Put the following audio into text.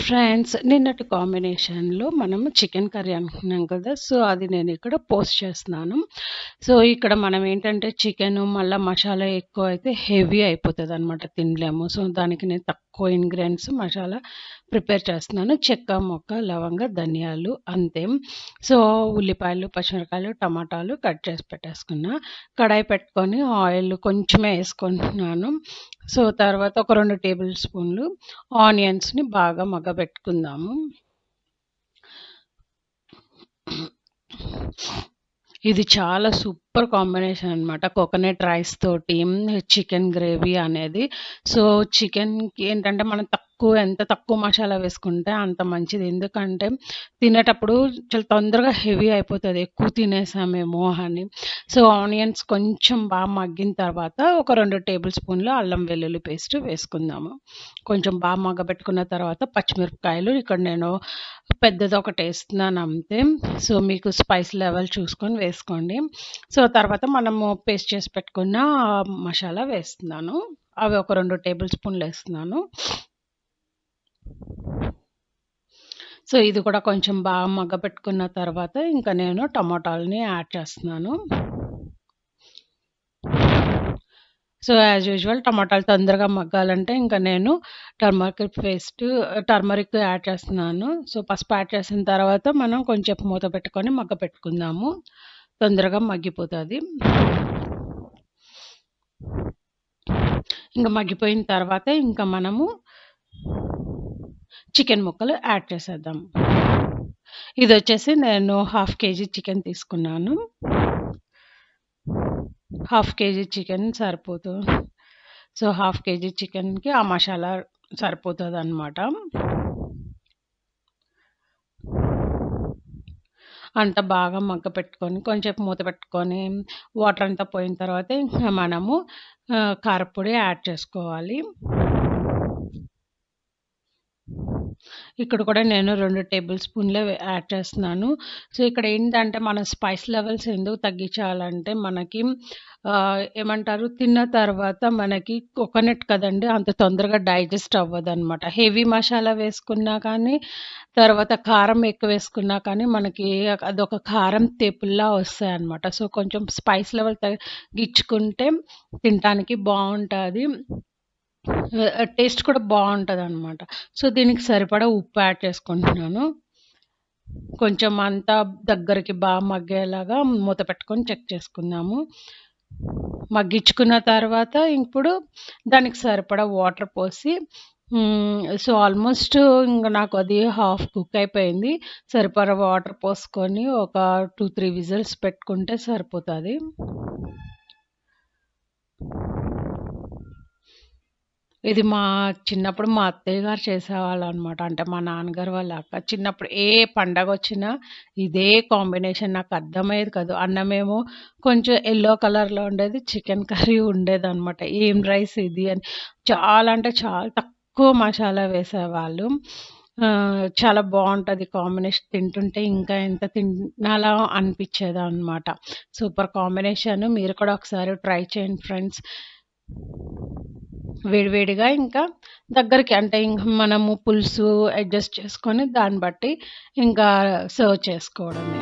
Friends నిన్నటి కాంబినేషన్‌లో మనము చికెన్ కర్రీ అనుకున్నాం కదా! సో, అది నేనిక్కడ పోస్ట్ చేస్తున్నాను. సో, ఇక్కడ మనం ఏంటంటే చికెను మళ్ళా మసాలా ఎక్కువైతే హెవీ అయిపోతదనమాట తినలేము. సో, దానికి నేను తక్కువ ఇంగ్రీడియెంట్స్ మసాలా ప్రిపేర్ చేస్తున్నాను. చెక్క, మొక్క, లవంగ, ధనియాలు అంతే. సో, ఉల్లిపాయలు, పచ్చిమిరపకాయలు, టమాటాలు కట్ చేసి పెట్టేసుకున్నా. కడాయి పెట్టుకొని ఆయిల్ కొంచెమే యేసుకుంటున్నాను. సో, తర్వాత ఒక 2 టేబుల్ స్పూన్లు ఆనియన్స్‌ని బాగా మగ్గబెట్టుకుందాము. ఇది చాలా సూపర్ కాంబినేషన్ అనమాట. కోకోనట్ రైస్ తోటి చికెన్ గ్రేవీ అనేది. సో, చికెన్‌కి ఏంటంటే మనం ఎంత తక్కువ మసాలా వేసుకుంటే అంత మంచిది. ఎందుకంటే తినేటప్పుడు చాలా తొందరగా హెవీ అయిపోతది. ఎక్కువ తినేసామేమో అని. సో, ఆనియన్స్ కొంచెం మగ్గిన తర్వాత ఒక 2 టేబుల్ స్పూన్లు అల్లం వెల్లుల్లి పేస్ట్ వేసుకుందాము. కొంచెం మగ్గబెట్టుకున్న తర్వాత పచ్చిమిరపకాయలు ఇక్కడ నేను పెద్దదొకటేస్తున్నాను అంతే. సో, మీకు స్పైస్ లెవెల్ చూసుకొని వేసుకోండి. సో, తర్వాత మనము పేస్ట్ చేసి పెట్టుకున్న మసాలా వేస్తున్నాను. అవి ఒక 2 టేబుల్ స్పూన్‌లేస్తున్నాను. సో, ఇది కూడా కొంచెం మగ్గబెట్టుకున్న తర్వాత ఇంకా నేను టమాటాలని యాడ్ చేస్తున్నాను. సో, యాజ్ యూజువల్ టమాటాలు తొందరగా మగ్గాలంటే ఇంకా నేను టర్మరిక్ యాడ్ చేస్తున్నాను. సో, పసుపు యాడ్ చేసిన తర్వాత మనం కొంచెం మూత పెట్టుకొని మగ్గపెట్టుకుందాము. తొందరగా మగ్గిపోతది. ఇంక మగ్గిపోయిన తర్వాత ఇంకా మనము చికెన్ ముక్కలు యాడ్ చేసేద్దాం. ఇదొచ్చేసి నేను హాఫ్ కేజీ చికెన్ తీసుకున్నాను. హాఫ్ కేజీ చికెన్ సరిపోతుంది. సో, హాఫ్ కేజీ చికెన్‌కి ఆ మసాలా సరిపోతదనమాట. అంతా బాగా మగ్గపెట్టుకొని కొంచెం మూత పెట్టుకొని వాటర్ అంతా పోయిన తర్వాత ఇంకా మనము కారప్పొడి యాడ్ చేసుకోవాలి. ఇక్కడ కూడా నేను 2 టేబుల్ స్పూన్‌లే యాడ్ చేస్తున్నాను. సో, ఇక్కడ ఏంటంటే మనం స్పైస్ లెవెల్స్ ఎందుకు తగ్గించాలంటే మనకి ఏమంటారు తిన్న తర్వాత మనకి కోకోనట్ కదండీ! అంత తొందరగా డైజెస్ట్ అవ్వదనమాట. హెవీ మసాలా వేసుకున్నా కానీ, తర్వాత కారం ఎక్కువేసుకున్నా కానీ మనకి అదొక కారం తెపుల్లా వస్తాయన్నమాట. సో, కొంచెం స్పైస్ లెవెల్ తగ్గించుకుంటే తినటానికి బావుంటాది. టేస్ట్ కూడా బావుంటదనమాట. సో, దీనికి సరిపడా ఉప్పు యాడ్ చేసుకుంటున్నాను. కొంచెం అంతా దగ్గరికి మగ్గేలాగా మూత పెట్టుకొని చెక్ చేసుకుందాము. మగ్గించుకున్న తర్వాత ఇప్పుడు దానికి సరిపడా వాటర్ పోసి సో, ఆల్మోస్ట్ ఇంక నాకు అది హాఫ్ కుక్ అయిపోయింది. సరిపడా వాటర్ పోసుకొని ఒక 2, 3 విజిల్స్ పెట్టుకుంటే సరిపోతది. ఇది చిన్నప్పుడు మా అత్తయ్య గారు చేసేవాళ్ళనమాట. అంటే మా నాన్నగారు వాళ్ళ అక్క. చిన్నప్పుడు ఏ పండగొచ్చినా ఇదే కాంబినేషన్ నాకర్థమయ్యేది కాదు. అన్నమేమో కొంచెం యెల్లో కలర్‌లో ఉండేది. చికెన్ కర్రీ ఉండేదనమాట. ఏం రైస్ ఇది అని. చాలా అంటే చాలా తక్కువ మసాలా వేసేవాళ్ళు. చాలా బావుంటది కాంబినేషన్. తింటుంటే ఇంకా ఎంత తినాలా అనిపిచ్చేదనమాట. Super combination. మీరు కూడా ఒకసారి ట్రై చేయండి ఫ్రెండ్స్. వేడివేడిగా ఇంకా దగ్గరికి అంటే ఇంక మనము పులుసు అడ్జస్ట్ చేసుకొని దాన్ని బట్టి ఇంకా సర్వ్ చేసుకోవడమే.